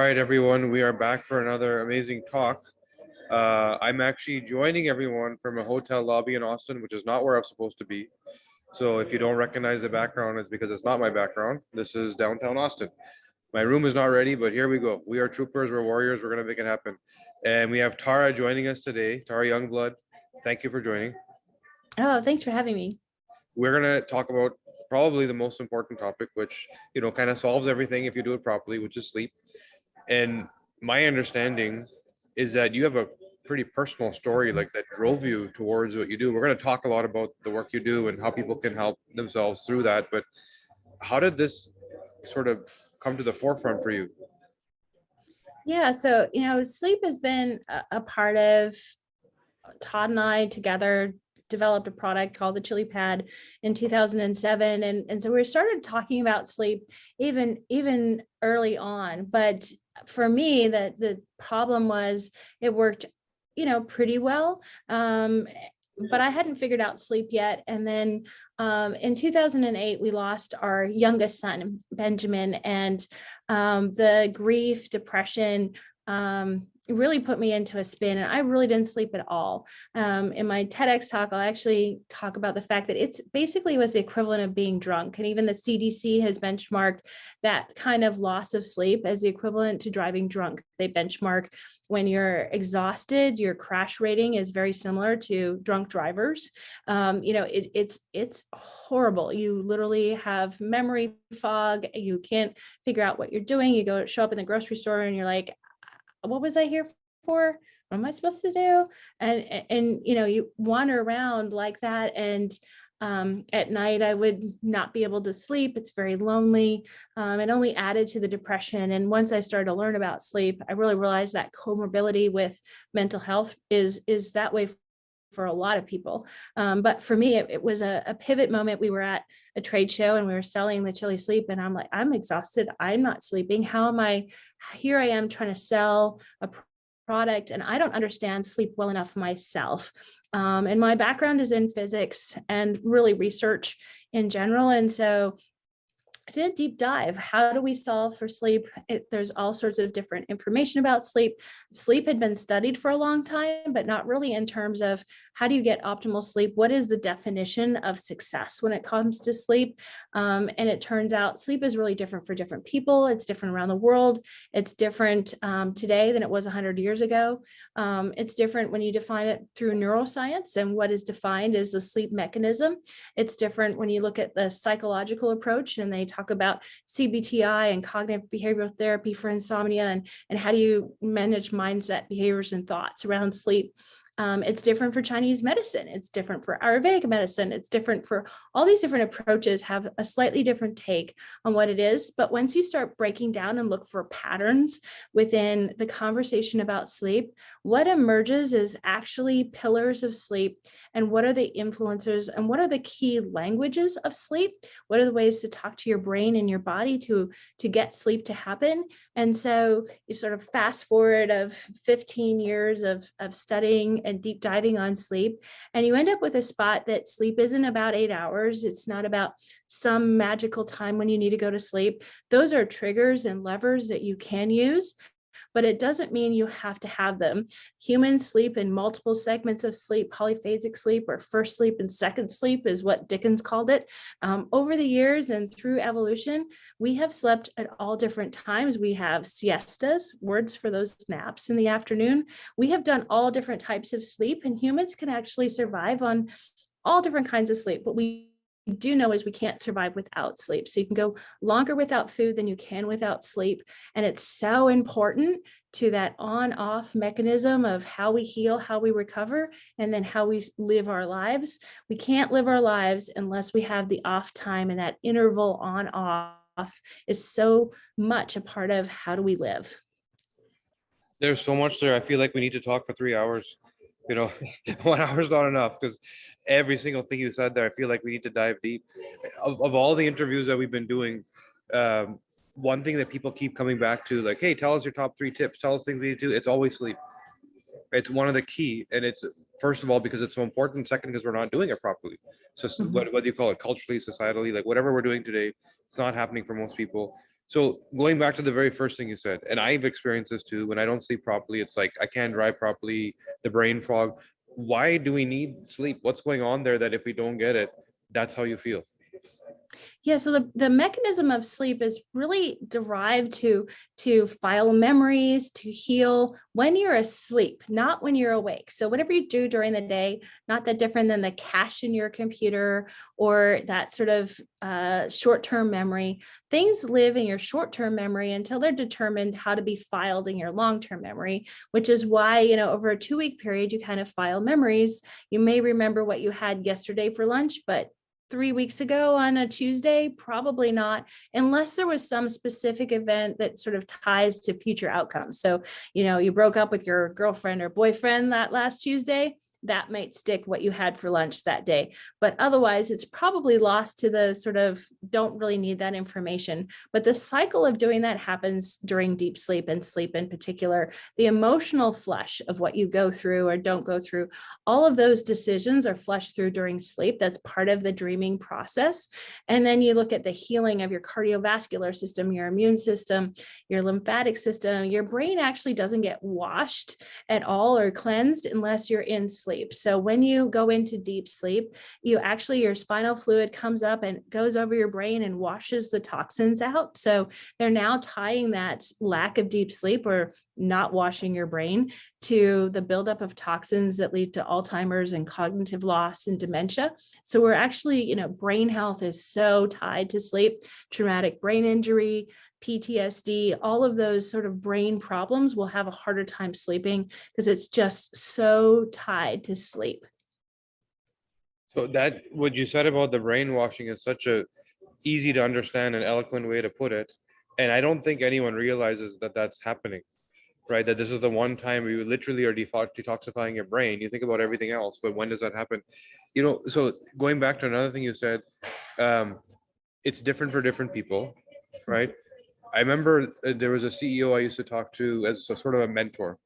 right, everyone, we are back for another amazing talk. I'm actually joining everyone from a hotel lobby in Austin, which is not where I'm supposed to be. So if you don't recognize the background, it's because it's not my background. This is downtown Austin. My room is not ready, but here we go. We are troopers, we're warriors, we're going to make it happen. And we have Tara joining us today, Tara Youngblood. Thank you for joining. Oh, thanks for having me. We're going to talk about probably the most important topic, which, kind of solves everything if you do it properly, which is sleep. And my understanding is that you have a pretty personal story like that drove you towards what you do. We're going to talk a lot about the work you do and how people can help themselves through that. But how did this sort of come to the forefront for you? Yeah, so sleep has been a part of Todd and I together developed a product called the Chili Pad in 2007, and so we started talking about sleep even early on. But for me, the problem was it worked pretty well, but I hadn't figured out sleep yet. And then in 2008, we lost our youngest son, Benjamin, and the grief, depression, it really put me into a spin, and I really didn't sleep at all. In my TEDx talk, I'll actually talk about the fact that it's basically was the equivalent of being drunk. And even the CDC has benchmarked that kind of loss of sleep as the equivalent to driving drunk. They benchmark when you're exhausted, your crash rating is very similar to drunk drivers. It's horrible. You literally have memory fog. You can't figure out what you're doing. You show up in the grocery store and you're like, what was I here for? What am I supposed to do? And you wander around like that. And at night, I would not be able to sleep. It's very lonely. It only added to the depression. And once I started to learn about sleep, I really realized that comorbidity with mental health is that way for a lot of people. But for me, it was a pivot moment. We were at a trade show and we were selling the Chili Sleep, and I'm like, I'm exhausted. I'm not sleeping. Here I am trying to sell a product, and I don't understand sleep well enough myself. And my background is in physics and really research in general. And so I did a deep dive. How do we solve for sleep? There's all sorts of different information about sleep. Sleep had been studied for a long time, but not really in terms of how do you get optimal sleep? What is the definition of success when it comes to sleep? And it turns out sleep is really different for different people. It's different around the world. It's different today than it was 100 years ago. It's different when you define it through neuroscience and what is defined as the sleep mechanism. It's different when you look at the psychological approach and they talk about CBTI and cognitive behavioral therapy for insomnia and how do you manage mindset, behaviors, and thoughts around sleep. It's different for Chinese medicine. It's different for Ayurvedic medicine. It's different for all these different approaches have a slightly different take on what it is. But once you start breaking down and look for patterns within the conversation about sleep, what emerges is actually pillars of sleep and what are the influencers and what are the key languages of sleep? What are the ways to talk to your brain and your body to get sleep to happen? And so you sort of fast forward of 15 years of studying and deep diving on sleep, and you end up with a spot that sleep isn't about 8 hours. It's not about some magical time when you need to go to sleep. Those are triggers and levers that you can use, but it doesn't mean you have to have them. Humans sleep in multiple segments of sleep. Polyphasic sleep, or first sleep and second sleep, is what Dickens called it. Over the years and through evolution, we have slept at all different times. We have siestas, words for those naps in the afternoon. We have done all different types of sleep, and humans can actually survive on all different kinds of sleep. What we do know is we can't survive without sleep. So you can go longer without food than you can without sleep. And it's so important to that on-off mechanism of how we heal, how we recover, and then how we live our lives. We can't live our lives unless we have the off time, and that interval on-off is so much a part of how do we live. There's so much there. I feel like we need to talk for 3 hours. 1 hour is not enough because every single thing you said there, I feel like we need to dive deep. Of all the interviews that we've been doing, one thing that people keep coming back to, like, hey, tell us your top 3 tips, tell us things we need to do. It's always sleep. It's one of the key, and it's first of all because it's so important. Second, because we're not doing it properly. So whether you call it culturally, societally, like whatever we're doing today, it's not happening for most people. So going back to the very first thing you said, and I've experienced this too, when I don't sleep properly, it's like I can't drive properly, the brain fog. Why do we need sleep? What's going on there that if we don't get it, that's how you feel? Yeah, so the mechanism of sleep is really derived to file memories, to heal when you're asleep, not when you're awake. So whatever you do during the day, not that different than the cache in your computer or that sort of short-term memory. Things live in your short-term memory until they're determined how to be filed in your long-term memory, which is why, over a 2-week period, you kind of file memories. You may remember what you had yesterday for lunch, but 3 weeks ago on a Tuesday, probably not, unless there was some specific event that sort of ties to future outcomes. So, you broke up with your girlfriend or boyfriend that last Tuesday, that might stick what you had for lunch that day. But otherwise, it's probably lost to the sort of don't really need that information. But the cycle of doing that happens during deep sleep and sleep in particular. The emotional flush of what you go through or don't go through, all of those decisions are flushed through during sleep. That's part of the dreaming process. And then you look at the healing of your cardiovascular system, your immune system, your lymphatic system. Your brain actually doesn't get washed at all or cleansed unless you're in sleep. So when you go into deep sleep, your spinal fluid comes up and goes over your brain and washes the toxins out. So they're now tying that lack of deep sleep or not washing your brain to the buildup of toxins that lead to Alzheimer's and cognitive loss and dementia. So we're actually, brain health is so tied to sleep, traumatic brain injury, PTSD, all of those sort of brain problems will have a harder time sleeping because it's just so tied to sleep. So that what you said about the brainwashing is such a easy to understand and eloquent way to put it. And I don't think anyone realizes that that's happening, right? That this is the one time you literally are detoxifying your brain. You think about everything else, but when does that happen? So going back to another thing you said, um, it's different for different people, right? I remember there was a CEO I used to talk to as a sort of a mentor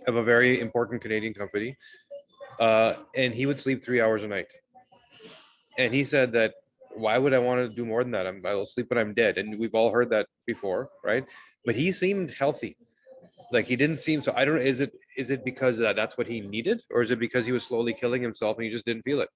of a very important Canadian company, and he would sleep 3 hours a night. And he said that why would I want to do more than that? I will sleep when I'm dead, and we've all heard that before, right? But he seemed healthy. Like he didn't seem so. I don't. Is it because that's what he needed, or is it because he was slowly killing himself and he just didn't feel it?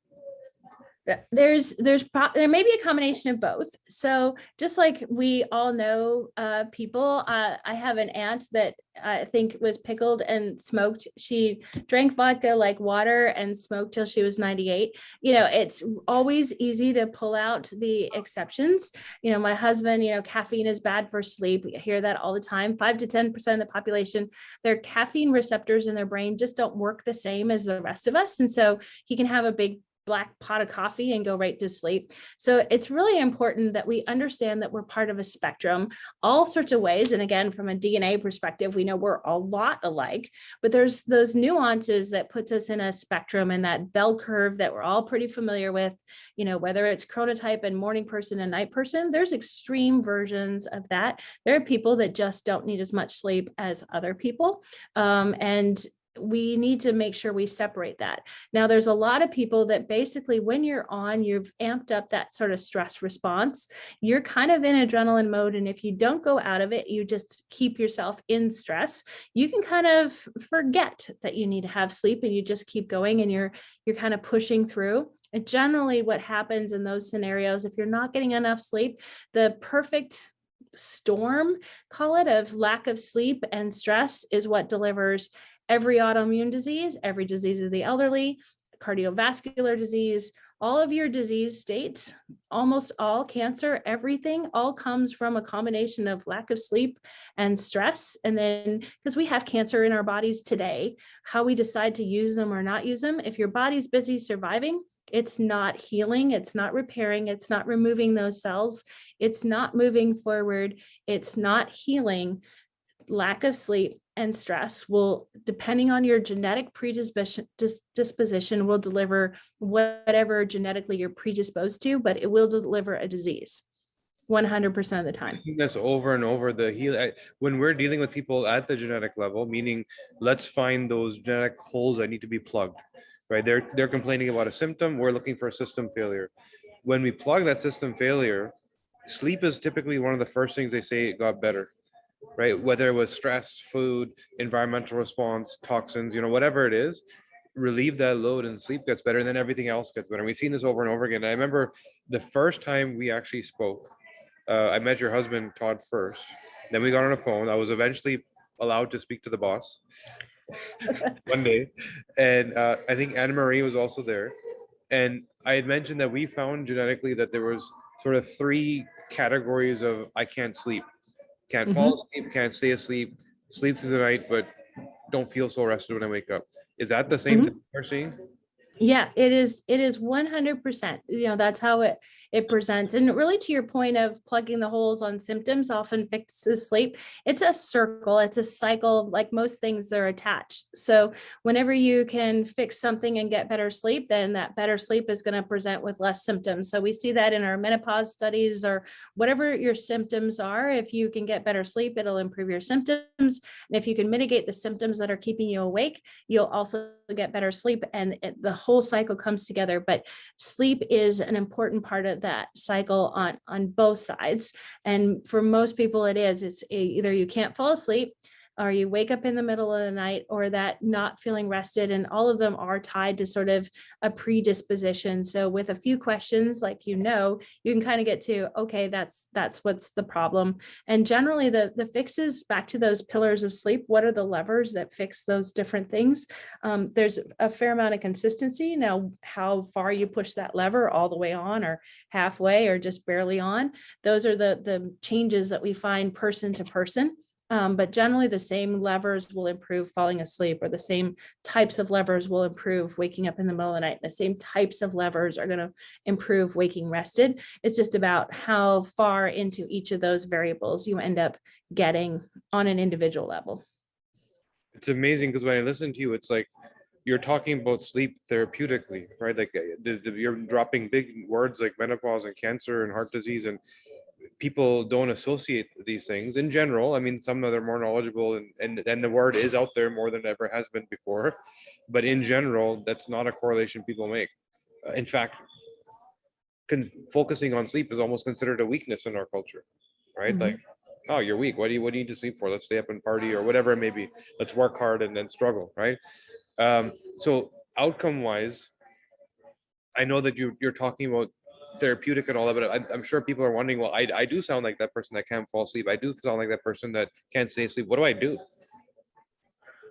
There may be a combination of both. So just like we all know people, I have an aunt that I think was pickled and smoked. She drank vodka like water and smoked till she was 98. It's always easy to pull out the exceptions. My husband, caffeine is bad for sleep. We hear that all the time. 5 to 10% of the population, their caffeine receptors in their brain just don't work the same as the rest of us. And so he can have a big black pot of coffee and go right to sleep. So it's really important that we understand that we're part of a spectrum, all sorts of ways. And again, from a DNA perspective, we know we're a lot alike, but there's those nuances that puts us in a spectrum and that bell curve that we're all pretty familiar with, whether it's chronotype and morning person and night person, there's extreme versions of that. There are people that just don't need as much sleep as other people. And we need to make sure we separate that. Now, there's a lot of people that basically when you've amped up that sort of stress response, you're kind of in adrenaline mode. And if you don't go out of it, you just keep yourself in stress, you can kind of forget that you need to have sleep and you just keep going and you're kind of pushing through. And generally what happens in those scenarios, if you're not getting enough sleep, the perfect storm, call it, of lack of sleep and stress is what delivers every autoimmune disease, every disease of the elderly, cardiovascular disease, all of your disease states, almost all cancer, everything all comes from a combination of lack of sleep and stress. And then because we have cancer in our bodies today, how we decide to use them or not use them, if your body's busy surviving, it's not healing, it's not repairing, it's not removing those cells, it's not moving forward, it's not healing. Lack of sleep and stress will, depending on your genetic disposition, will deliver whatever genetically you're predisposed to, but it will deliver a disease 100% of the time. I think that's over and over when we're dealing with people at the genetic level, meaning let's find those genetic holes that need to be plugged, right? They're complaining about a symptom. We're looking for a system failure. When we plug that system failure, sleep is typically one of the first things they say it got better, right? Whether it was stress, food, environmental response, toxins, whatever it is, relieve that load and sleep gets better, and then everything else gets better. We've seen this over and over again. I remember the first time we actually spoke, I met your husband, Todd, first. Then we got on a phone. I was eventually allowed to speak to the boss one day. And I think Anna Marie was also there. And I had mentioned that we found genetically that there was sort of three categories of I can't sleep. Can't fall Mhm. asleep, can't stay asleep, sleep through the night, but don't feel so rested when I wake up. Is that the same thing Mhm. you're seeing? Yeah, it is 100%. That's how it presents. And really to your point of plugging the holes on symptoms often fixes sleep. It's a circle, it's a cycle. Like most things, they're attached. So whenever you can fix something and get better sleep, then that better sleep is going to present with less symptoms. So we see that in our menopause studies or whatever your symptoms are. If you can get better sleep, it'll improve your symptoms. And if you can mitigate the symptoms that are keeping you awake, you'll also get better sleep, and the whole cycle comes together. But sleep is an important part of that cycle on both sides. And for most people, it's either you can't fall asleep, or you wake up in the middle of the night, or that not feeling rested. And all of them are tied to sort of a predisposition. So with a few questions, like, you can kind of get to, okay, that's what's the problem. And generally the fixes back to those pillars of sleep. What are the levers that fix those different things? There's a fair amount of consistency. Now, how far you push that lever, all the way on or halfway or just barely on, those are the changes that we find person to person. But generally, the same levers will improve falling asleep, or the same types of levers will improve waking up in the middle of the night. The same types of levers are going to improve waking rested. It's just about how far into each of those variables you end up getting on an individual level. It's amazing because when I listen to you, it's like you're talking about sleep therapeutically, right? Like you're dropping big words like menopause and cancer and heart disease, and people don't associate these things in general. I mean, some of them are more knowledgeable, and the word is out there more than ever has been before. But in general, that's not a correlation people make. In fact, focusing on sleep is almost considered a weakness in our culture, right? Like, Mhm. oh, you're weak. What do you need to sleep for? Let's stay up and party or whatever it may be. Let's work hard and then struggle, right? So outcome wise, I know that you're talking about therapeutic and all that, but I'm sure people are wondering, well, I do sound like that person that can't fall asleep. I do sound like that person that can't stay asleep. What do I do?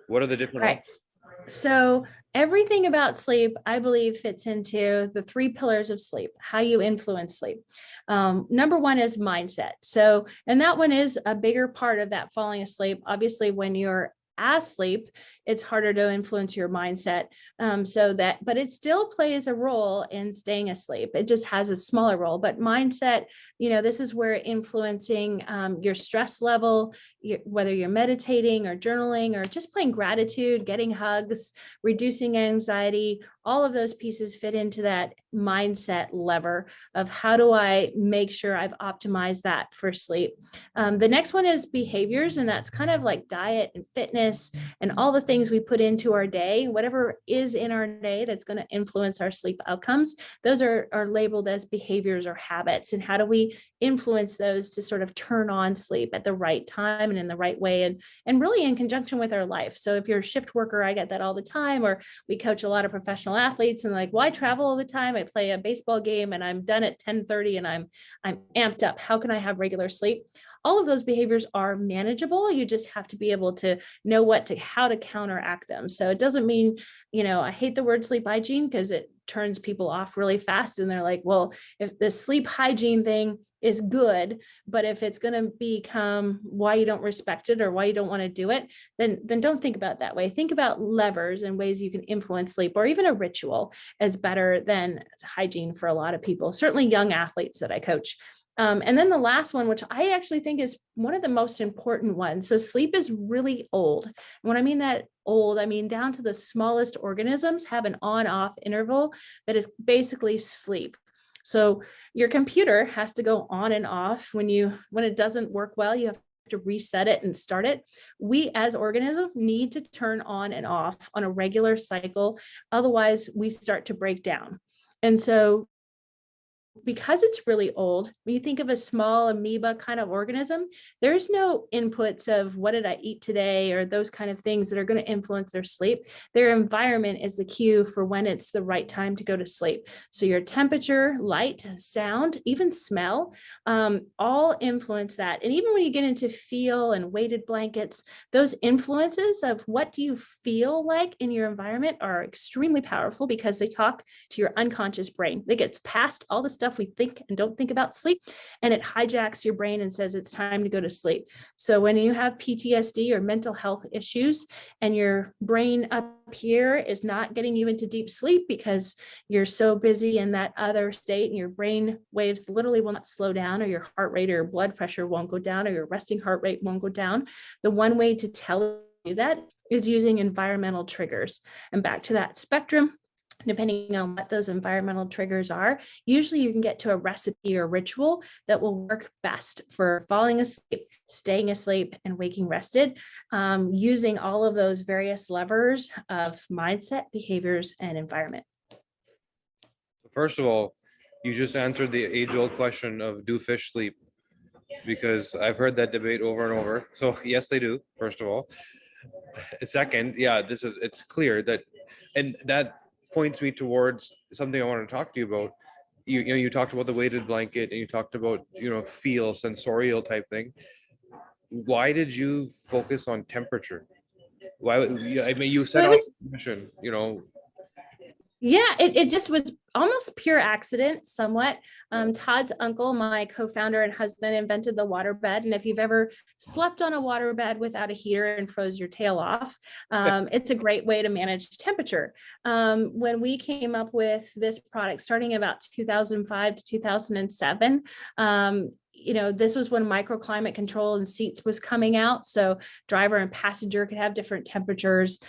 What are the different Right. options? So everything about sleep, I believe, fits into the three pillars of sleep, how you influence sleep. Number one is mindset. So, and that one is a bigger part of that falling asleep. Obviously, when you're asleep, it's harder to influence your mindset. But it still plays a role in staying asleep. It just has a smaller role. But mindset, this is where influencing your stress level, whether you're meditating or journaling or just plain gratitude, getting hugs, reducing anxiety, all of those pieces fit into that mindset lever of how do I make sure I've optimized that for sleep. The next one is behaviors, and that's kind of like diet and fitness and all the things we put into our day, whatever is in our day that's going to influence our sleep outcomes. Those are labeled as behaviors or habits. And how do we influence those to sort of turn on sleep at the right time and in the right way, and really in conjunction with our life. So if you're a shift worker, I get that all the time, or we coach a lot of professional athletes and like, well, I travel all the time. I play a baseball game and I'm done at 10:30 and I'm amped up. How can I have regular sleep? All of those behaviors are manageable. You just have to be able to know how to counteract them. So it doesn't mean, I hate the word sleep hygiene because it turns people off really fast. And they're like, well, if the sleep hygiene thing is good, but if it's going to become why you don't respect it or why you don't want to do it, then don't think about it that way. Think about levers and ways you can influence sleep, or even a ritual as better than hygiene for a lot of people, certainly young athletes that I coach. And then the last one, which I actually think is one of the most important ones. So sleep is really old. And when I mean that old, I mean down to the smallest organisms have an on-off interval that is basically sleep. So your computer has to go on and off when it doesn't work well, you have to reset it and start it. We as organisms need to turn on and off on a regular cycle. Otherwise, we start to break down. And so because it's really old, when you think of a small amoeba kind of organism, there's no inputs of what did I eat today or those kind of things that are going to influence their sleep. Their environment is the cue for when it's the right time to go to sleep. So your temperature, light, sound, even smell, all influence that. And even when you get into feel and weighted blankets, those influences of what do you feel like in your environment are extremely powerful because they talk to your unconscious brain. It gets past all the stuff we think and don't think about sleep, and it hijacks your brain and says it's time to go to sleep. So when you have PTSD or mental health issues and your brain up here is not getting you into deep sleep because you're so busy in that other state and your brain waves literally will not slow down, or your heart rate or your blood pressure won't go down, or your resting heart rate won't go down, the one way to tell you that is using environmental triggers. And back to that spectrum, depending on what those environmental triggers are, usually you can get to a recipe or ritual that will work best for falling asleep, staying asleep, and waking rested, using all of those various levers of mindset, behaviors, and environment. First of all, you just answered the age-old question of do fish sleep? Because I've heard that debate over and over. So yes, they do, first of all. Second, yeah, it's clear that, and that points me towards something I want to talk to you about. You talked about the weighted blanket and you talked about, feel, sensorial type thing. Why did you focus on temperature? I mean, you So set it out was a mission, Yeah, it just was almost pure accident, somewhat. Todd's uncle, my co-founder and husband, invented the water bed. And if you've ever slept on a water bed without a heater and froze your tail off, it's a great way to manage temperature. When we came up with this product, starting about 2005 to 2007, this was when microclimate control in seats was coming out. So driver and passenger could have different temperatures.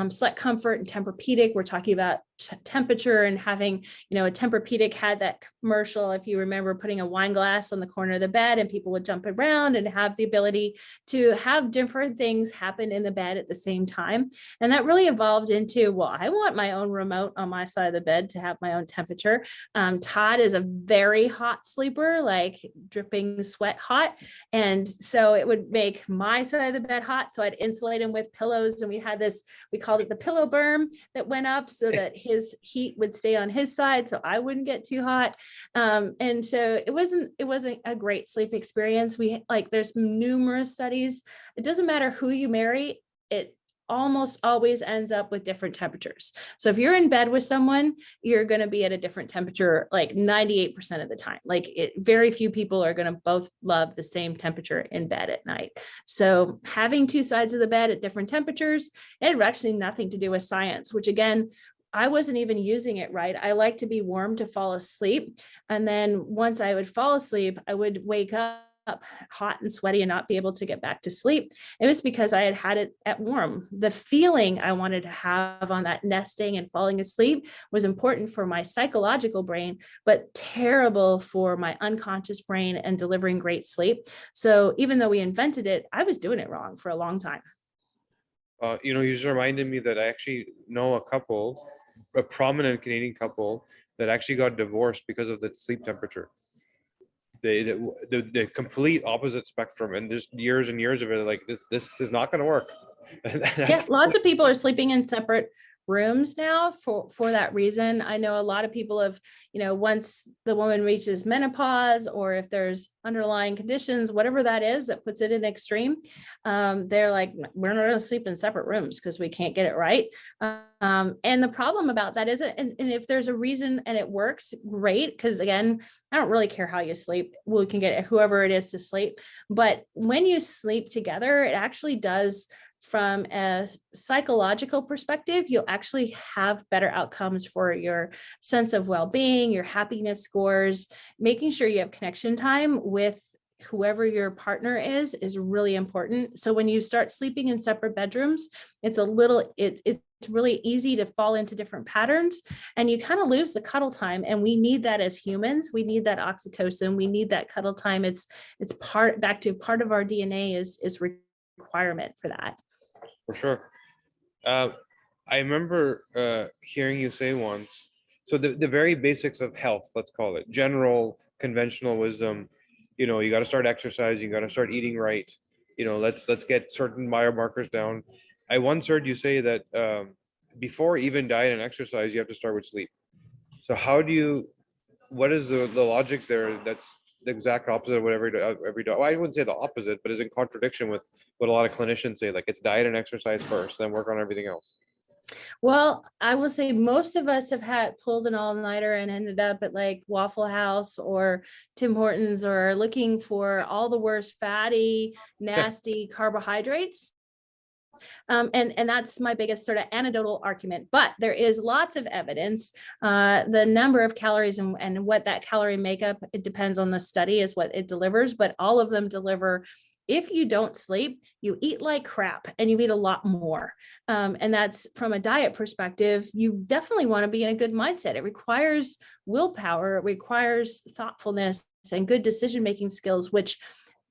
Select Comfort and Tempur-Pedic, we're talking about temperature and having, a Tempur-Pedic had that commercial, if you remember, putting a wine glass on the corner of the bed and people would jump around and have the ability to have different things happen in the bed at the same time. And that really evolved into, well, I want my own remote on my side of the bed to have my own temperature. Todd is a very hot sleeper, like dripping sweat hot. And so it would make my side of the bed hot. So I'd insulate him with pillows. And we had this, we called it the pillow berm that went up so that his heat would stay on his side so I wouldn't get too hot. And so it wasn't a great sleep experience. There's numerous studies. It doesn't matter who you marry, it almost always ends up with different temperatures. So if you're in bed with someone, you're going to be at a different temperature, like 98% of the time. Very few people are going to both love the same temperature in bed at night. So having two sides of the bed at different temperatures, it had actually nothing to do with science, which again, I wasn't even using it right. I like to be warm to fall asleep. And then once I would fall asleep, I would wake up hot and sweaty and not be able to get back to sleep. It was because I had it at warm. The feeling I wanted to have on that nesting and falling asleep was important for my psychological brain, but terrible for my unconscious brain and delivering great sleep. So even though we invented it, I was doing it wrong for a long time. You just reminded me that I actually know a prominent Canadian couple that actually got divorced because of the sleep temperature. The complete opposite spectrum, and there's years and years of it. Like this is not going to work. Yeah, lots of people are sleeping in separate rooms now for that reason. I know a lot of people have, once the woman reaches menopause, or if there's underlying conditions, whatever that is that puts it in extreme, they're like, we're not going to sleep in separate rooms because we can't get it right. And the problem about that is, and if there's a reason and it works, great. Because again, I don't really care how you sleep. We can get whoever it is to sleep. But when you sleep together, it actually does, from a psychological perspective, you'll actually have better outcomes for your sense of well-being, your happiness scores. Making sure you have connection time with whoever your partner is really important. So when you start sleeping in separate bedrooms, it's really easy to fall into different patterns, and you kind of lose the cuddle time. And we need that as humans. We need that oxytocin. We need that cuddle time. It's part of our DNA is requirement for that. For sure. I remember hearing you say once, So the very basics of health, let's call it general conventional wisdom, you got to start exercising, you got to start eating right. Let's get certain biomarkers down. I once heard you say that before even diet and exercise, you have to start with sleep. So what is the logic there? That's the exact opposite of what every dog. Well, I wouldn't say the opposite, but is in contradiction with what a lot of clinicians say. Like it's diet and exercise first, then work on everything else. Well, I will say most of us have had pulled an all-nighter and ended up at like Waffle House or Tim Hortons or looking for all the worst fatty, nasty carbohydrates. And that's my biggest sort of anecdotal argument. But there is lots of evidence. The number of calories and what that calorie makeup, it depends on the study, is what it delivers, but all of them deliver. If you don't sleep, you eat like crap and you eat a lot more. And that's from a diet perspective, you definitely want to be in a good mindset. It requires willpower, it requires thoughtfulness and good decision-making skills, which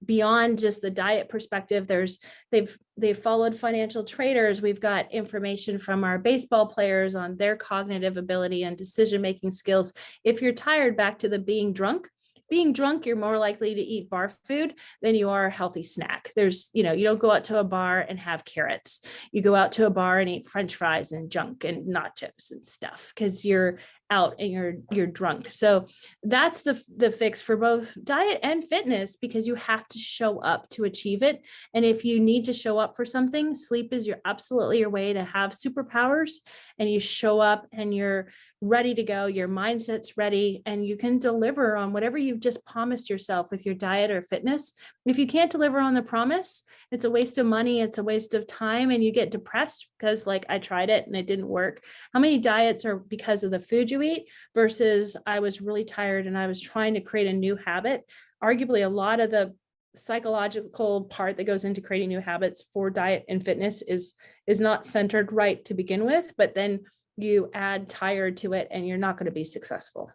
beyond just the diet perspective, they've followed financial traders. We've got information from our baseball players on their cognitive ability and decision-making skills. If you're tired, back to the being drunk, you're more likely to eat bar food than you are a healthy snack. You don't go out to a bar and have carrots. You go out to a bar and eat French fries and junk and nachos and stuff because you're out and you're drunk. So that's the fix for both diet and fitness, because you have to show up to achieve it. And if you need to show up for something, sleep is absolutely your way to have superpowers, and you show up and you're ready to go, your mindset's ready, and you can deliver on whatever you've just promised yourself with your diet or fitness. And if you can't deliver on the promise, it's a waste of money, it's a waste of time, and you get depressed because like I tried it and it didn't work. How many diets are because of the food you eat versus I was really tired and I was trying to create a new habit? Arguably a lot of the psychological part that goes into creating new habits for diet and fitness is not centered right to begin with, but then you add tired to it and you're not going to be successful.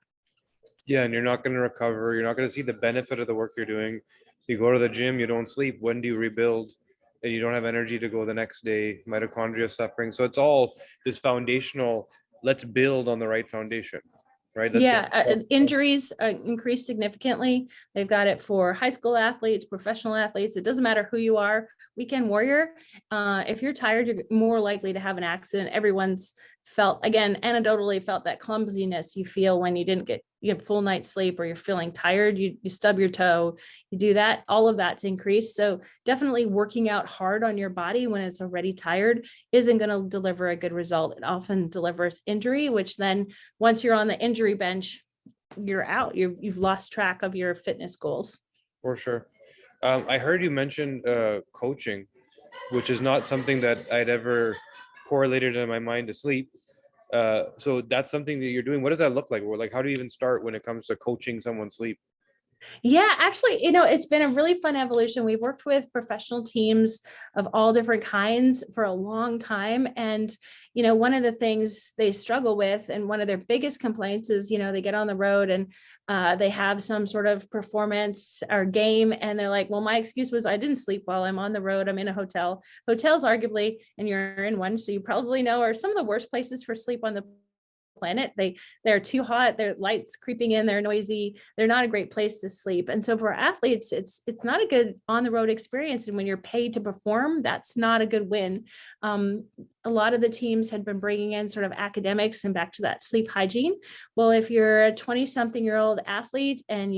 Yeah, and you're not going to recover. You're not going to see the benefit of the work you're doing. You go to the gym, you don't sleep. When do you rebuild? And you don't have energy to go the next day. Mitochondria suffering. So it's all this foundational. Let's build on the right foundation, right? Injuries increase significantly. They've got it for high school athletes, professional athletes. It doesn't matter who you are. Weekend warrior. If you're tired, you're more likely to have an accident. Everyone's anecdotally felt that clumsiness you feel when you have full night's sleep or you're feeling tired, you stub your toe, you do that, all of that's increased. So definitely working out hard on your body when it's already tired isn't going to deliver a good result. It often delivers injury, which then once you're on the injury bench, you're out. You've lost track of your fitness goals. For sure. I heard you mention coaching, which is not something that I'd ever correlated in my mind to sleep. So that's something that you're doing. What does that look like? Or like, how do you even start when it comes to coaching someone's sleep? Yeah, actually, it's been a really fun evolution. We've worked with professional teams of all different kinds for a long time. And, one of the things they struggle with, and one of their biggest complaints is, they get on the road and they have some sort of performance or game. And they're like, well, my excuse was I didn't sleep while I'm on the road. I'm in a hotel. Hotels, arguably, and you're in one, so you probably know, are some of the worst places for sleep on the planet. They're too hot, their lights creeping in, they're noisy, they're not a great place to sleep. And so for athletes, it's not a good on the road experience. And when you're paid to perform, that's not a good win. A lot of the teams had been bringing in sort of academics and back to that sleep hygiene. Well, if you're a 20-something-year-old athlete and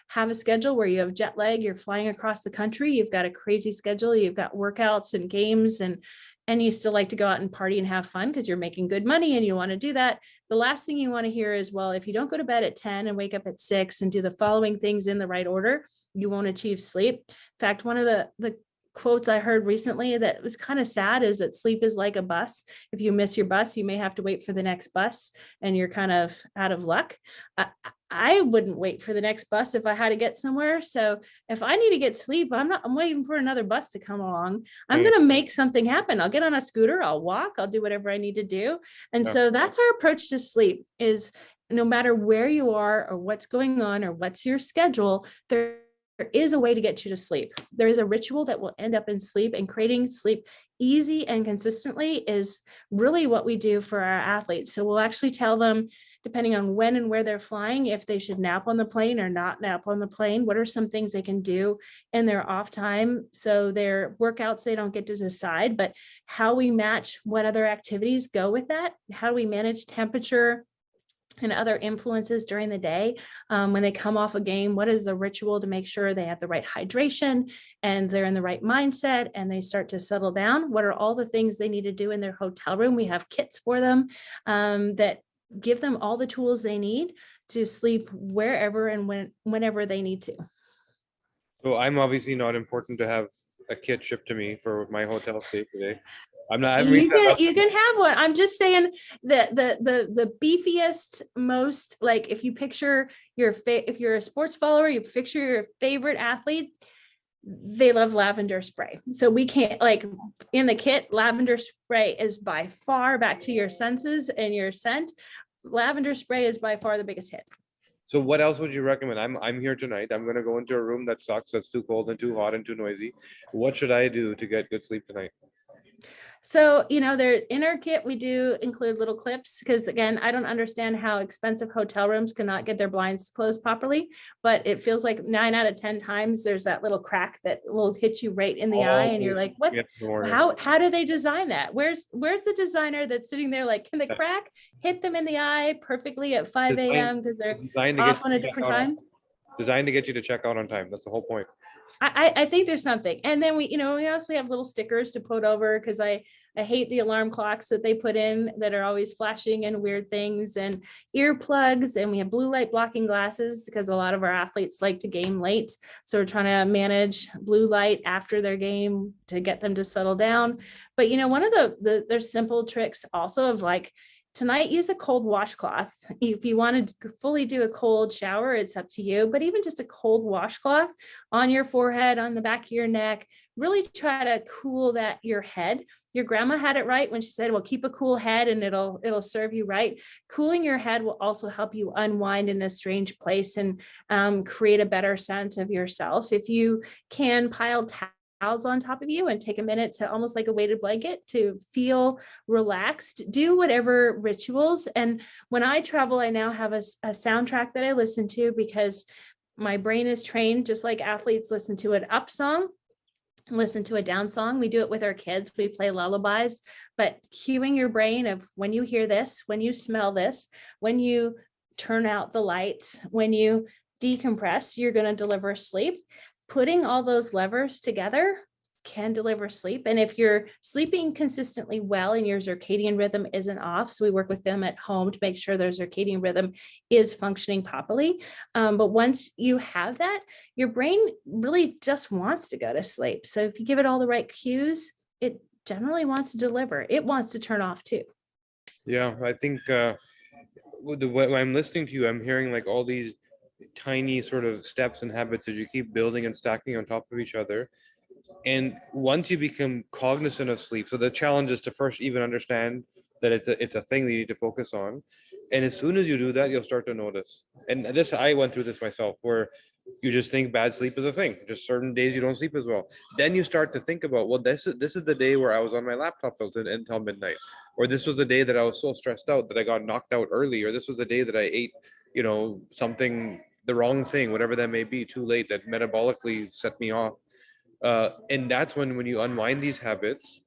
have a schedule where you have jet lag, you're flying across the country, you've got a crazy schedule, you've got workouts and games, and you still like to go out and party and have fun because you're making good money and you want to do that. The last thing you want to hear is, well, if you don't go to bed at 10 and wake up at 6 and do the following things in the right order, you won't achieve sleep. In fact, one of the quotes I heard recently that was kind of sad is that sleep is like a bus. If you miss your bus, you may have to wait for the next bus and you're kind of out of luck. I wouldn't wait for the next bus if I had to get somewhere. So if I need to get sleep, I'm waiting for another bus to come along. I'm going to make something happen. I'll get on a scooter, I'll walk, I'll do whatever I need to do. And so that's our approach to sleep is no matter where you are or what's going on or what's your schedule, there is a way to get you to sleep. There is a ritual that will end up in sleep, and creating sleep easy and consistently is really what we do for our athletes. So we'll actually tell them, depending on when and where they're flying, if they should nap on the plane or not nap on the plane. What are some things they can do in their off time? So their workouts, they don't get to decide, but how we match what other activities go with that. How do we manage temperature and other influences during the day? When they come off a game, what is the ritual to make sure they have the right hydration and they're in the right mindset and they start to settle down? What are all the things they need to do in their hotel room? We have kits for them that give them all the tools they need to sleep wherever and whenever they need to. So I'm obviously not important to have a kit shipped to me for my hotel stay today. I'm not. I haven't reached that level. You can have one. I'm just saying that the beefiest, most, like, if you picture if you're a sports follower, you picture your favorite athlete, they love lavender spray. So we can't, like, in the kit, lavender spray is by far, back to your senses and your scent, lavender spray is by far the biggest hit. So what else would you recommend? I'm here tonight. I'm gonna go into a room that sucks, that's too cold and too hot and too noisy. What should I do to get good sleep tonight? So, there in our kit, we do include little clips because, again, I don't understand how expensive hotel rooms cannot get their blinds closed properly, but it feels like 9 out of 10 times there's that little crack that will hit you right in the eye. And you're like, what? How do they design that? Where's the designer that's sitting there like, can the crack hit them in the eye perfectly at 5 a.m. because they're off on a different time? Designed to get you to check out on time. That's the whole point. I think there's something. And then we also have little stickers to put over, because I hate the alarm clocks that they put in that are always flashing and weird things, and earplugs, and we have blue light blocking glasses because a lot of our athletes like to game late. So we're trying to manage blue light after their game to get them to settle down. But one of there's simple tricks also of, like, tonight, use a cold washcloth. If you want to fully do a cold shower, it's up to you, but even just a cold washcloth on your forehead, on the back of your neck, really try to cool your head. Your grandma had it right when she said, well, keep a cool head and it'll serve you right. Cooling your head will also help you unwind in a strange place and create a better sense of yourself. If you can pile towels on top of you and take a minute to, almost like a weighted blanket, to feel relaxed, do whatever rituals. And when I travel, I now have a soundtrack that I listen to, because my brain is trained, just like athletes listen to an up song, listen to a down song. We do it with our kids. We play lullabies, but cueing your brain of, when you hear this, when you smell this, when you turn out the lights, when you decompress, you're going to deliver sleep. Putting all those levers together can deliver sleep. And if you're sleeping consistently well and your circadian rhythm isn't off, so we work with them at home to make sure their circadian rhythm is functioning properly. But once you have that, your brain really just wants to go to sleep. So if you give it all the right cues, it generally wants to deliver. It wants to turn off too. Yeah, I think when I'm listening to you, I'm hearing like all these tiny sort of steps and habits that you keep building and stacking on top of each other. And once you become cognizant of sleep, so the challenge is to first even understand that it's a thing that you need to focus on. And as soon as you do that, you'll start to notice. And I went through this myself, where you just think bad sleep is a thing. Just certain days you don't sleep as well. Then you start to think about, well, this is the day where I was on my laptop until midnight, or this was the day that I was so stressed out that I got knocked out early, or this was the day that I ate, something, the wrong thing, whatever that may be, too late, that metabolically set me off. And that's when you unwind these habits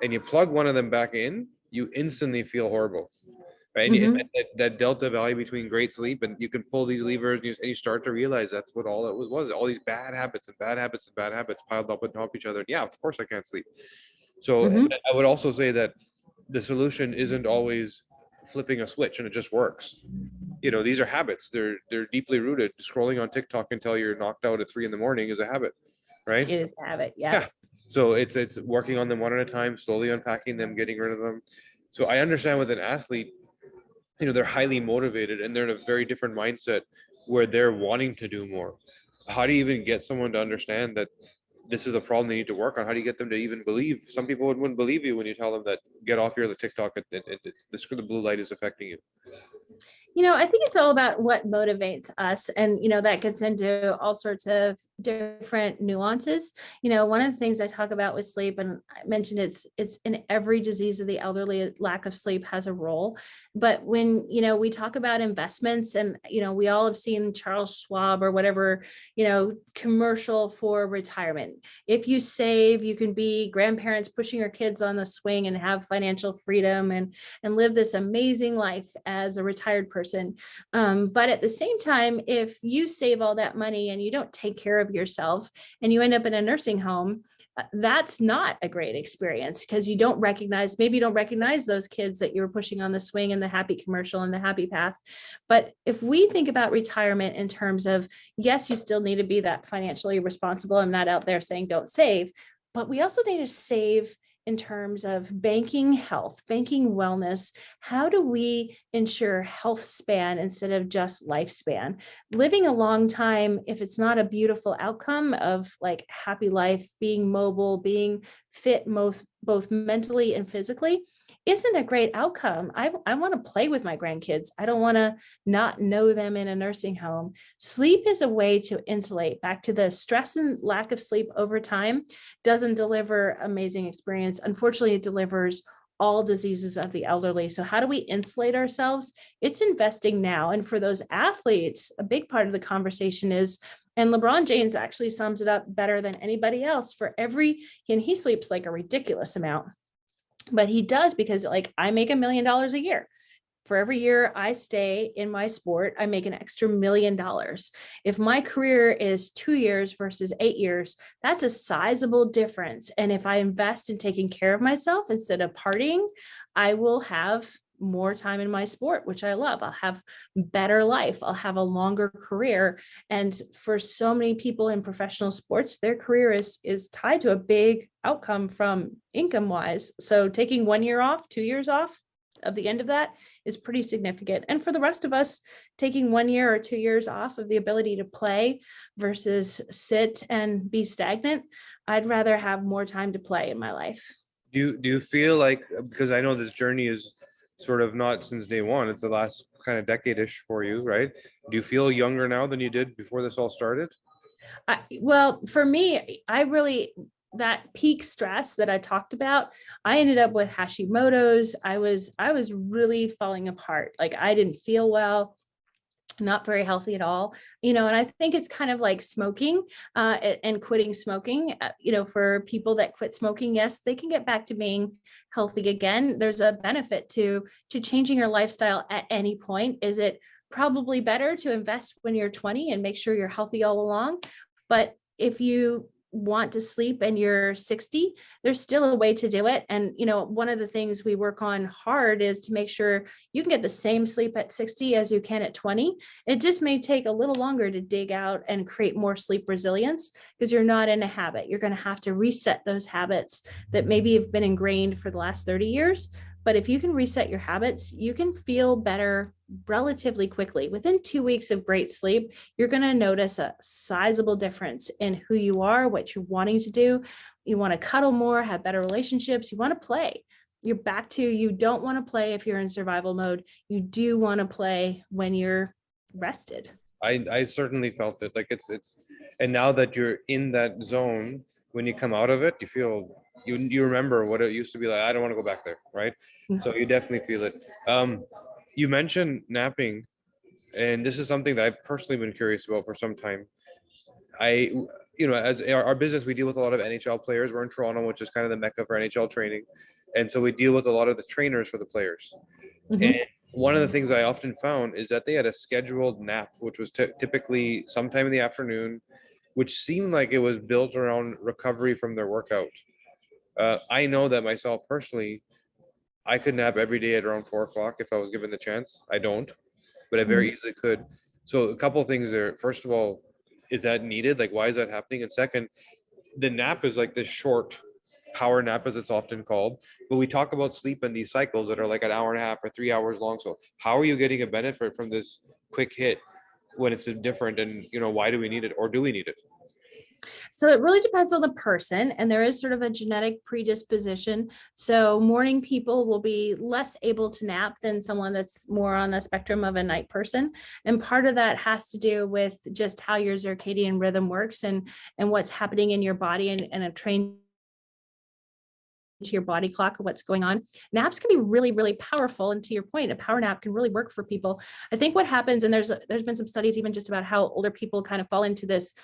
and you plug one of them back in, you instantly feel horrible. Right? Mm-hmm. And that delta value between great sleep, and you can pull these levers, and you start to realize that's what all it was. All these bad habits and bad habits and bad habits piled up on top of each other. And yeah, of course I can't sleep. So I would also say that the solution isn't always flipping a switch and it just works. These are habits. They're deeply rooted. Scrolling on TikTok until you're knocked out at 3 a.m. is a habit, right? It is a habit. Yeah. So it's working on them one at a time, slowly unpacking them, getting rid of them. So I understand with an athlete, they're highly motivated and they're in a very different mindset where they're wanting to do more. How do you even get someone to understand that this is a problem they need to work on? How do you get them to even believe? Some people wouldn't believe you when you tell them that get off your TikTok, the blue light is affecting you. I think it's all about what motivates us. And, that gets into all sorts of different nuances. One of the things I talk about with sleep, and I mentioned it's in every disease of the elderly, lack of sleep has a role. But when, we talk about investments, and, we all have seen Charles Schwab or whatever, commercial for retirement. If you save, you can be grandparents pushing your kids on the swing and have financial freedom and live this amazing life as a retired person. But at the same time, if you save all that money and you don't take care of yourself and you end up in a nursing home, that's not a great experience, because you don't recognize, maybe you don't recognize those kids that you were pushing on the swing and the happy commercial and the happy path. But if we think about retirement in terms of, yes, you still need to be that financially responsible. I'm not out there saying don't save, but we also need to save in terms of banking health, banking wellness. How do we ensure health span instead of just lifespan? Living a long time, if it's not a beautiful outcome of like happy life, being mobile, being fit, both mentally and physically, isn't a great outcome. I want to play with my grandkids. I don't want to not know them in a nursing home. Sleep is a way to insulate. Back to the stress and lack of sleep over time doesn't deliver amazing experience. Unfortunately, it delivers all diseases of the elderly. So how do we insulate ourselves? It's investing now. And for those athletes, a big part of the conversation is, and LeBron James actually sums it up better than anybody else, and he sleeps like a ridiculous amount, but he does, because like I make $1 million a year. For every year I stay in my sport, I make an extra $1 million. If my career is 2 years versus 8 years, that's a sizable difference. And if I invest in taking care of myself instead of partying, I will have more time in my sport, which I love. I'll have better life. I'll have a longer career. And for so many people in professional sports, their career is tied to a big outcome from income wise. So taking 1 year off, 2 years off of the end of that is pretty significant. And for the rest of us, taking 1 year or 2 years off of the ability to play versus sit and be stagnant, I'd rather have more time to play in my life. Do you feel like, because I know this journey is sort of not since day one, it's the last kind of decade-ish for you, right? Do you feel younger now than you did before this all started? Well, for me, that peak stress that I talked about, I ended up with Hashimoto's. I was really falling apart. Like I didn't feel well, not very healthy at all, and I think it's kind of like smoking and quitting smoking. For people that quit smoking, yes, they can get back to being healthy again. There's a benefit to changing your lifestyle at any point. Is it probably better to invest when you're 20 and make sure you're healthy all along? But if you want to sleep and you're 60, there's still a way to do it. And, one of the things we work on hard is to make sure you can get the same sleep at 60 as you can at 20. It just may take a little longer to dig out and create more sleep resilience, because you're not in a habit. You're going to have to reset those habits that maybe have been ingrained for the last 30 years. But if you can reset your habits, you can feel better relatively quickly. Within 2 weeks of great sleep, you're going to notice a sizable difference in who you are, what you're wanting to do. You want to cuddle more, have better relationships. You want to play. You're back to, you don't want to play if you're in survival mode. You do want to play when you're rested. I certainly felt it. Like it's and now that you're in that zone, when you come out of it, you remember what it used to be like. I don't want to go back there, right? So you definitely feel it. You mentioned napping, and this is something that I've personally been curious about for some time. I, as our business, we deal with a lot of NHL players. We're in Toronto, which is kind of the mecca for NHL training, and so we deal with a lot of the trainers for the players. And Mhm. one of the things I often found is that they had a scheduled nap, which was typically sometime in the afternoon, which seemed like it was built around recovery from their workout. I know that myself personally, I could nap every day at around 4 o'clock if I was given the chance. I don't, but I very easily could. So a couple of things there. First of all, is that needed? Like, why is that happening? And second, the nap is like this short power nap, as it's often called, but we talk about sleep in these cycles that are like an hour and a half or 3 hours long. So how are you getting a benefit from this quick hit when it's different? And why do we need it, or do we need it? So it really depends on the person, and there is sort of a genetic predisposition. So morning people will be less able to nap than someone that's more on the spectrum of a night person. And part of that has to do with just how your circadian rhythm works and what's happening in your body and a trained to your body clock of what's going on. Naps can be really, really powerful. And to your point, a power nap can really work for people. I think what happens, and there's been some studies even just about how older people kind of fall into this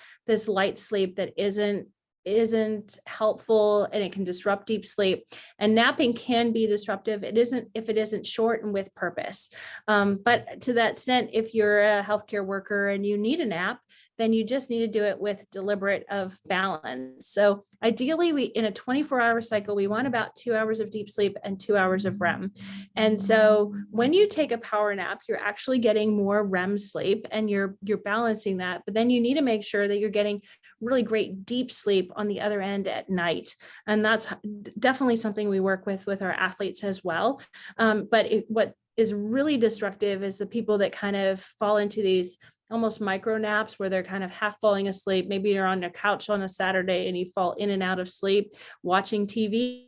light sleep that isn't helpful, and it can disrupt deep sleep, and napping can be disruptive. It isn't if it isn't short and with purpose. But to that extent, if you're a healthcare worker and you need a nap, then you just need to do it with deliberate of balance. So ideally, we in a 24-hour cycle, we want about 2 hours of deep sleep and 2 hours of REM. And so when you take a power nap, you're actually getting more REM sleep and you're balancing that. But then you need to make sure that you're getting really great deep sleep on the other end at night. And that's definitely something we work with our athletes as well. What is really destructive is the people that kind of fall into these almost micro naps where they're kind of half falling asleep. Maybe you're on a couch on a Saturday and you fall in and out of sleep watching TV.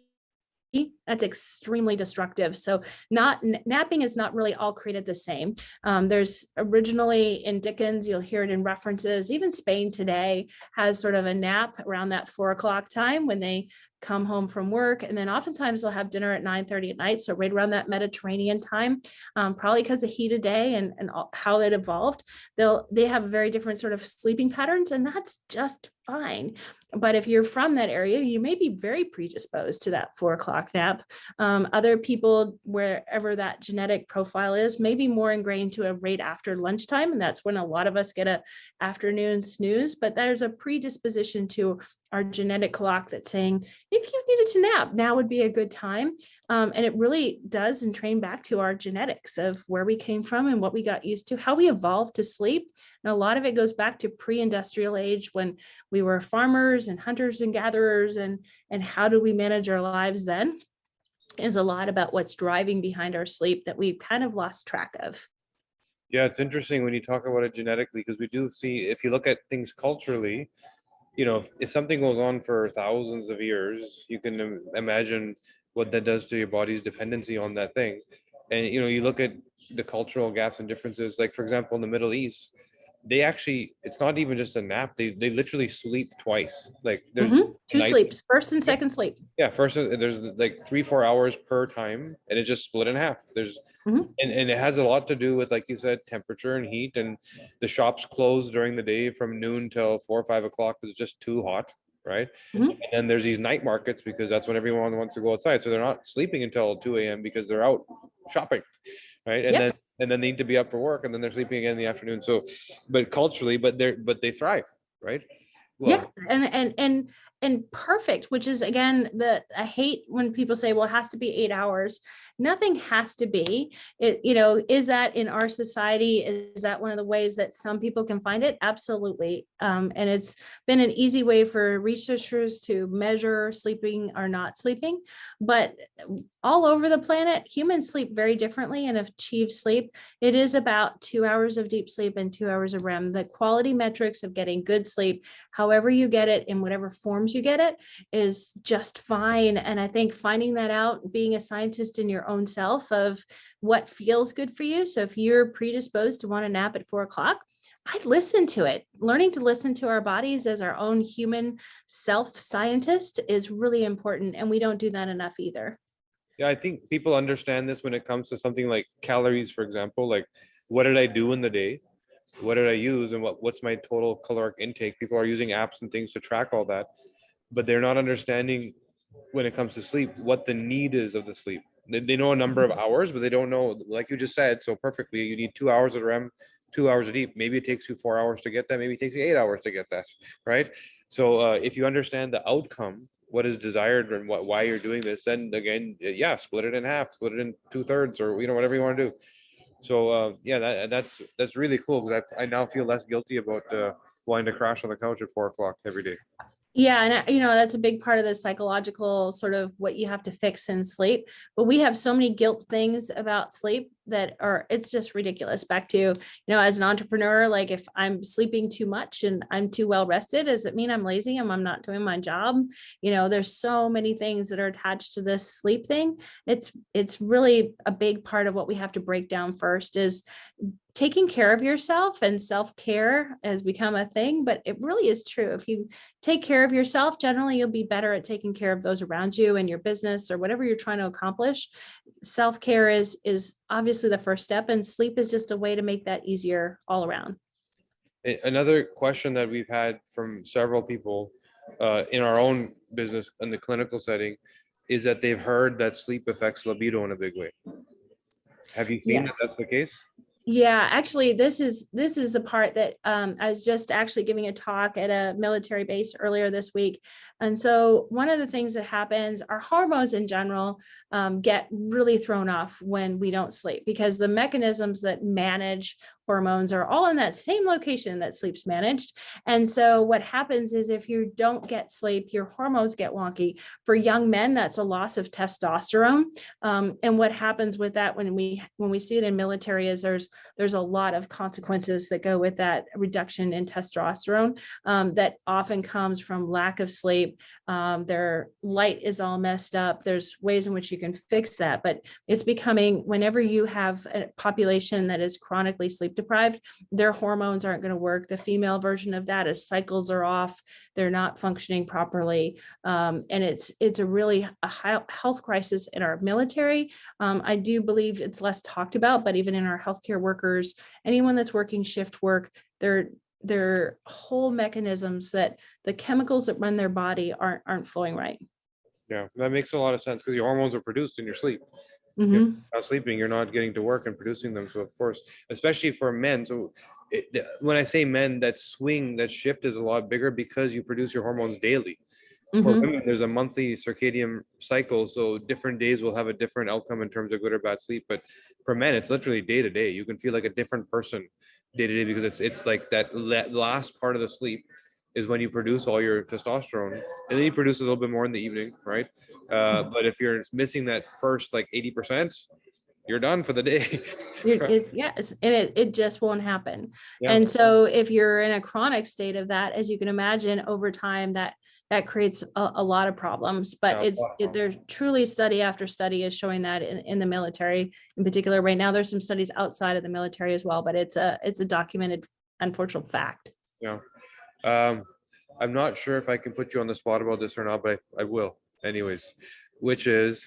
That's extremely destructive. So napping is not really all created the same. There's originally in Dickens, you'll hear it in references. Even Spain today has sort of a nap around that 4 o'clock time when they come home from work. And then oftentimes they'll have dinner at 9:30 at night. So right around that Mediterranean time, probably because of heat of day and how it evolved, they have very different sort of sleeping patterns, and that's just fine. But if you're from that area, you may be very predisposed to that 4 o'clock nap. Other people, wherever that genetic profile is, may be more ingrained to a right after lunchtime. And that's when a lot of us get a afternoon snooze. But there's a predisposition to our genetic clock that's saying, if you needed to nap, now would be a good time. And it really does entrain back to our genetics of where we came from and what we got used to, how we evolved to sleep. And a lot of it goes back to pre-industrial age when we were farmers and hunters and gatherers, and how do we manage our lives then is a lot about what's driving behind our sleep that we've kind of lost track of. Yeah, it's interesting when you talk about it genetically, because we do see, if you look at things culturally, if something goes on for thousands of years, you can imagine what that does to your body's dependency on that thing. And you look at the cultural gaps and differences, like for example, in the Middle East, they actually, it's not even just a nap, they literally sleep twice. Like there's Two night. sleeps, first and second sleep. Yeah, first there's like 3-4 hours per time, and it's just split in half. There's Mhm. and it has a lot to do with, like you said, temperature and heat, and the shops close during the day from noon till 4 or 5 o'clock because it's just too hot, right? Mhm. And then there's these night markets because that's when everyone wants to go outside, so they're not sleeping until 2 a.m. because they're out shopping, right? And then Yep. they need to be up for work, and then they're sleeping again in the afternoon. So, but culturally, but they thrive, right? Yeah, Well, and perfect, which is again I hate when people say, well, it has to be 8 hours. Nothing has to be. Is that in our society? Is that one of the ways that some people can find it? Absolutely. And it's been an easy way for researchers to measure sleeping or not sleeping. But all over the planet, humans sleep very differently and achieve sleep. It is about 2 hours of deep sleep and 2 hours of REM. The quality metrics of getting good sleep, however you get it, in whatever forms you get it, is just fine. And I think finding that out, being a scientist in your own self of what feels good for you. So if you're predisposed to want to nap at 4 o'clock, I'd listen to it. Learning to listen to our bodies as our own human self scientist is really important. And we don't do that enough either. yeah, I think people understand this when it comes to something like calories, for example. Like, what did I do in the day? What did I use, and what's my total caloric intake? People are using apps and things to track all that, but they're not understanding when it comes to sleep what the need is of the sleep. They know a number of hours, but they don't know, like you just said so perfectly, you need 2 hours of REM, 2 hours of deep. Maybe it takes you 4 hours to get that. Maybe it takes you 8 hours to get that, right? So if you understand the outcome, what is desired, and why you're doing this, then again, yeah, split it in half, split it in 2/3, or whatever you want to do. So yeah, that's really cool, because I now feel less guilty about wanting to crash on the couch at 4 o'clock every day. Yeah, and that's a big part of the psychological sort of what you have to fix in sleep. But we have so many guilt things about sleep that are, it's just ridiculous. Back to, as an entrepreneur, like if I'm sleeping too much and I'm too well rested, does it mean I'm lazy and I'm not doing my job? There's so many things that are attached to this sleep thing. It's really a big part of what we have to break down first is taking care of yourself, and self-care has become a thing, but it really is true. If you take care of yourself, generally you'll be better at taking care of those around you and your business or whatever you're trying to accomplish. Self-care is obviously the first step, and sleep is just a way to make that easier all around. Another question that we've had from several people in our own business in the clinical setting is that they've heard that sleep affects libido in a big way. Have you seen that Yes. that's the case? Yeah, actually, this is the part that I was just actually giving a talk at a military base earlier this week. And so one of the things that happens, our hormones in general get really thrown off when we don't sleep, because the mechanisms that manage hormones are all in that same location that sleep's managed. And so what happens is if you don't get sleep, your hormones get wonky. For young men, that's a loss of testosterone. And what happens with that when we see it in military is there's a lot of consequences that go with that reduction in testosterone that often comes from lack of sleep. Their light is all messed up. There's ways in which you can fix that, but it's becoming, whenever you have a population that is chronically sleep deprived, their hormones aren't going to work. The female version of that is cycles are off. They're not functioning properly. And it's a really a health crisis in our military. I do believe it's less talked about, but even in our healthcare workers, anyone that's working shift work, their whole mechanisms, that the chemicals that run their body aren't flowing right. Yeah, that makes a lot of sense because your hormones are produced in your sleep. If you're Mm-hmm. not sleeping, you're not getting to work and producing them. So of course, especially for men. So when I say men, that swing, that shift is a lot bigger because you produce your hormones daily. For Mm-hmm. women, there's a monthly circadian cycle, so different days will have a different outcome in terms of good or bad sleep. But for men, it's literally day to day. You can feel like a different person day to day because it's like that last part of the sleep is when you produce all your testosterone, and then you produce a little bit more in the evening, right? But if you're missing that first like 80%, you're done for the day. It is, yes, and it just won't happen. Yeah. And so if you're in a chronic state of that, as you can imagine, over time that creates a lot of problems. But Yeah. there's truly study after study is showing that in the military in particular. Right now, there's some studies outside of the military as well, but it's a documented unfortunate fact. Yeah. Um, I'm not sure if I can put you on the spot about this or not, but I will anyways, which is,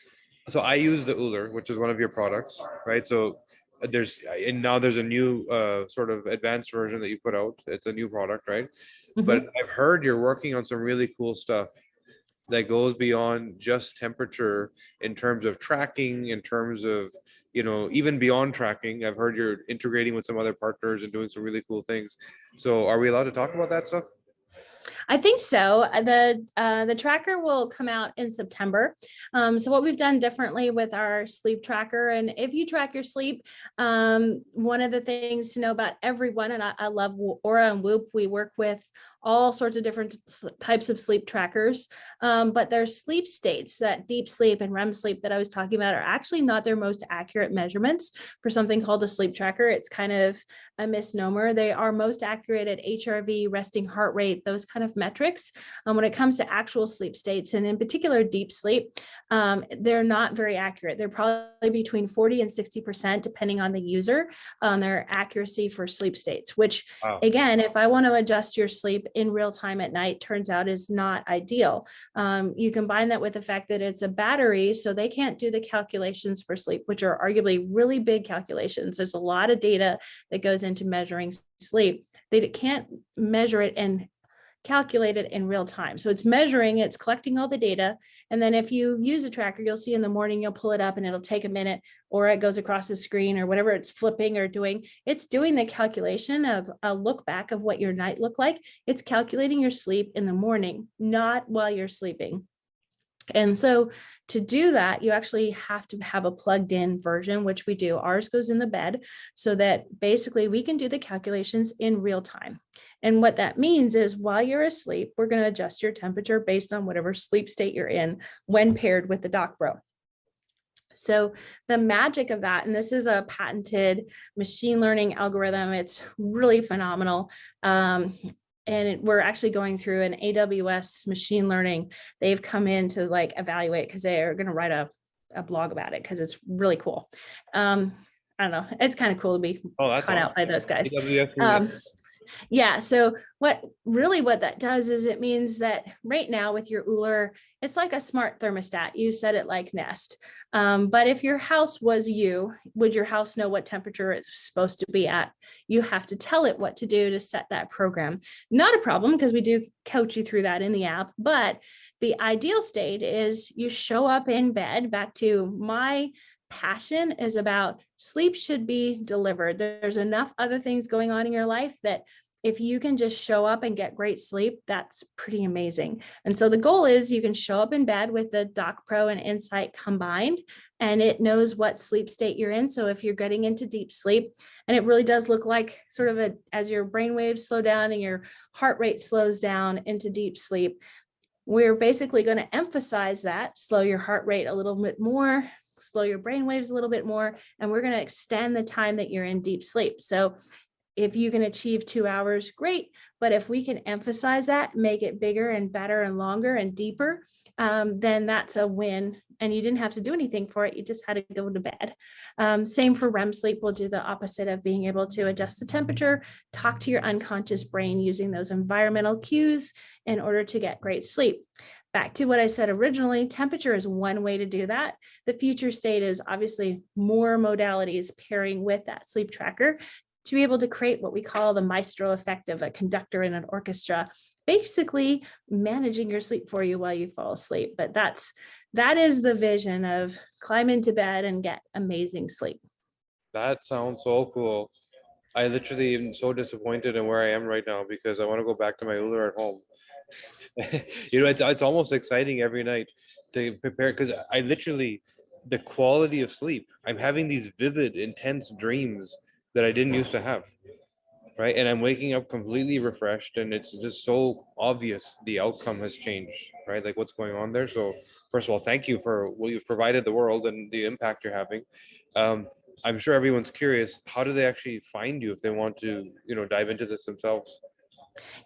so I use the Uller, which is one of your products, right? So and now there's a new sort of advanced version that you put out. It's a new product, right? But Mhm. I've heard you're working on some really cool stuff that goes beyond just temperature in terms of tracking, in terms of, even beyond tracking. I've heard you're integrating with some other partners and doing some really cool things. So are we allowed to talk about that stuff? I think so. The tracker will come out in September. So what we've done differently with our sleep tracker, and if you track your sleep, one of the things to know about everyone, and I love Aura and Whoop. We work with all sorts of different types of sleep trackers, but their sleep states, that deep sleep and REM sleep that I was talking about, are actually not their most accurate measurements for something called a sleep tracker. It's kind of a misnomer. They are most accurate at HRV, resting heart rate, those kind of metrics. When it comes to actual sleep states, and in particular deep sleep, they're not very accurate. They're probably between 40 and 60%, depending on the user, on their accuracy for sleep states, which Wow. again, if I want to adjust your sleep in real time at night, turns out is not ideal. You combine that with the fact that it's a battery, so they can't do the calculations for sleep, which are arguably really big calculations. There's a lot of data that goes into measuring sleep. They can't measure it and calculate it in real time. So it's measuring, it's collecting all the data. And then if you use a tracker, you'll see in the morning, you'll pull it up and it'll take a minute, or it goes across the screen or whatever it's flipping or doing. It's doing the calculation of a look back of what your night looked like. It's calculating your sleep in the morning, not while you're sleeping. And so to do that, you actually have to have a plugged in version, which we do. Ours goes in the bed so that basically we can do the calculations in real time. And what that means is while you're asleep, we're going to adjust your temperature based on whatever sleep state you're in when paired with the Doc Pro. So the magic of that, and this is a patented machine learning algorithm, it's really phenomenal. We're actually going through an AWS machine learning. They've come in to like evaluate because they are going to write a blog about it because it's really cool. I don't know. It's kind of cool to be That's caught awesome. out by those guys. AWS. Yeah. So what that does is it means that right now with your Ooler, it's like a smart thermostat. You set it like Nest. But if your house was you, would your house know what temperature it's supposed to be at? You have to tell it what to do to set that program. Not a problem because we do coach you through that in the app. But the ideal state is you show up in bed. Back to my passion is about sleep should be delivered. There's enough other things going on in your life that if you can just show up and get great sleep, that's pretty amazing. And so the goal is you can show up in bed with the Doc Pro and Insight combined, and it knows what sleep state you're in. So if you're getting into deep sleep, and it really does look like sort of as your brain waves slow down and your heart rate slows down into deep sleep, we're basically going to emphasize that, slow your heart rate a little bit more, slow your brain waves a little bit more, and we're going to extend the time that you're in deep sleep. So if you can achieve 2 hours, great. But if we can emphasize that, make it bigger and better and longer and deeper, then that's a win. And you didn't have to do anything for it. You just had to go to bed. Same for REM sleep. We'll do the opposite of being able to adjust the temperature, talk to your unconscious brain using those environmental cues in order to get great sleep. Back to what I said originally, temperature is one way to do that. The future state is obviously more modalities pairing with that sleep tracker to be able to create what we call the maestro effect of a conductor in an orchestra, basically managing your sleep for you while you fall asleep. But that is the vision of climb into bed and get amazing sleep. That sounds so cool. I literally am so disappointed in where I am right now because I want to go back to my Uber at home. It's almost exciting every night to prepare because I literally the quality of sleep. I'm having these vivid, intense dreams that I didn't used to have. Right. And I'm waking up completely refreshed, and it's just so obvious the outcome has changed, right? Like what's going on there. So, first of all, thank you for what you've provided the world and the impact you're having. Um, I'm sure everyone's curious, how do they actually find you if they want to, dive into this themselves?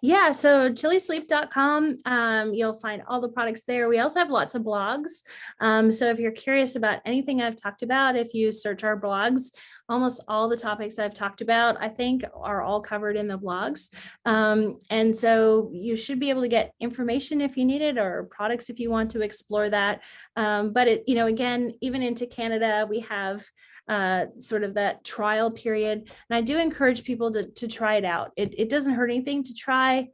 Yeah, so chillisleep.com, you'll find all the products there. We also have lots of blogs. So if you're curious about anything I've talked about, if you search our blogs, almost all the topics I've talked about, I think, are all covered in the blogs. And so you should be able to get information if you need it or products if you want to explore that. But again, even into Canada, we have sort of that trial period. And I do encourage people to try it out. It doesn't hurt anything to try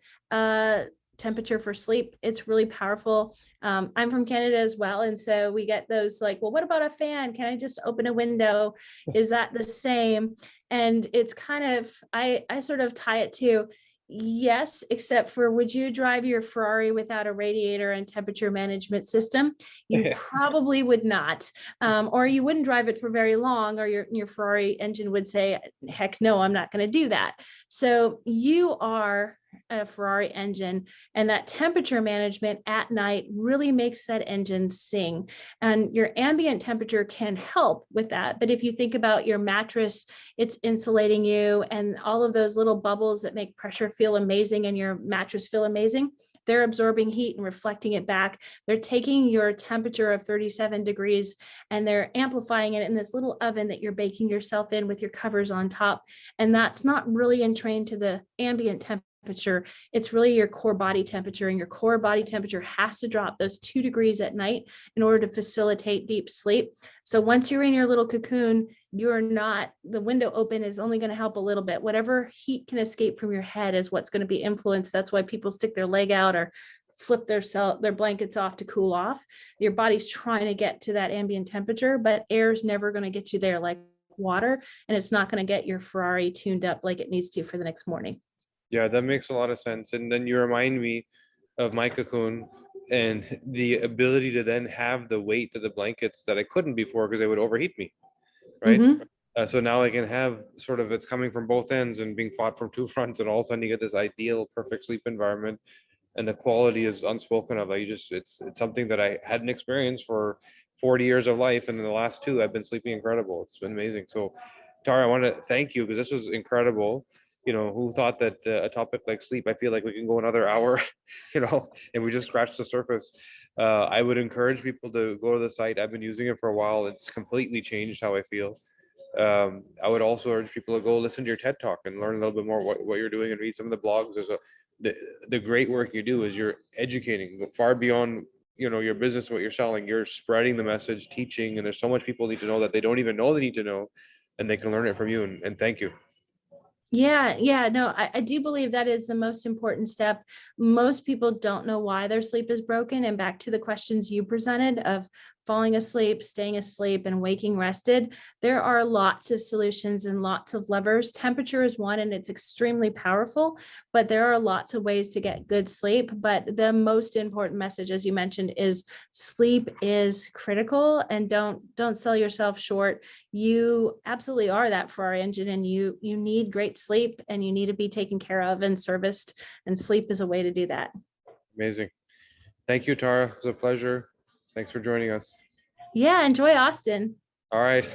temperature for sleep. It's really powerful. I'm from Canada as well. And so we get those like, well, what about a fan? Can I just open a window? Is that the same? And it's kind of, I sort of tie it to, yes, except for would you drive your Ferrari without a radiator and temperature management system? You probably would not, or you wouldn't drive it for very long, or your Ferrari engine would say, heck no, I'm not going to do that. So you are a Ferrari engine, and that temperature management at night really makes that engine sing. And your ambient temperature can help with that. But if you think about your mattress, it's insulating you, and all of those little bubbles that make pressure feel amazing and your mattress feel amazing, they're absorbing heat and reflecting it back. They're taking your temperature of 37 degrees and they're amplifying it in this little oven that you're baking yourself in with your covers on top. And that's not really entrained to the ambient temperature. It's really your core body temperature, and your core body temperature has to drop those 2 degrees at night in order to facilitate deep sleep. So once you're in your little cocoon, the window open is only going to help a little bit. Whatever heat can escape from your head is what's going to be influenced. That's why people stick their leg out or flip their blankets off to cool off. Your body's trying to get to that ambient temperature, but air is never going to get you there like water, and it's not going to get your Ferrari tuned up like it needs to for the next morning. Yeah, that makes a lot of sense. And then you remind me of my cocoon. and the ability to then have the weight of the blankets that I couldn't before because they would overheat me, right? Mhm. So now I can have sort of, it's coming from both ends and being fought from two fronts, and all of a sudden you get this ideal, perfect sleep environment, and the quality is unspoken of. Like you just, it's something that I hadn't experienced for 40 years of life, and in the last two, I've been sleeping incredible. It's been amazing. So, Tara, I want to thank you because this was incredible. Who thought that a topic like sleep? I feel like we can go another hour, and we just scratched the surface. I would encourage people to go to the site. I've been using it for a while. It's completely changed how I feel. I would also urge people to go listen to your TED talk and learn a little bit more what you're doing and read some of the blogs. The great work you do is you're educating far beyond your business, what you're selling. You're spreading the message, teaching, and there's so much people need to know that they don't even know they need to know, and they can learn it from you. And thank you. Yeah, yeah, no, I do believe that is the most important step. Most people don't know why their sleep is broken. And back to the questions you presented of falling asleep, staying asleep, and waking rested, there are lots of solutions and lots of levers. Temperature is one, and it's extremely powerful, but there are lots of ways to get good sleep. But the most important message, as you mentioned, is sleep is critical, and don't sell yourself short. You absolutely are that for our engine, and you need great sleep, and you need to be taken care of and serviced, and sleep is a way to do that. Amazing. Thank you, Tara. It was a pleasure. Thanks for joining us. Yeah, enjoy Austin. All right.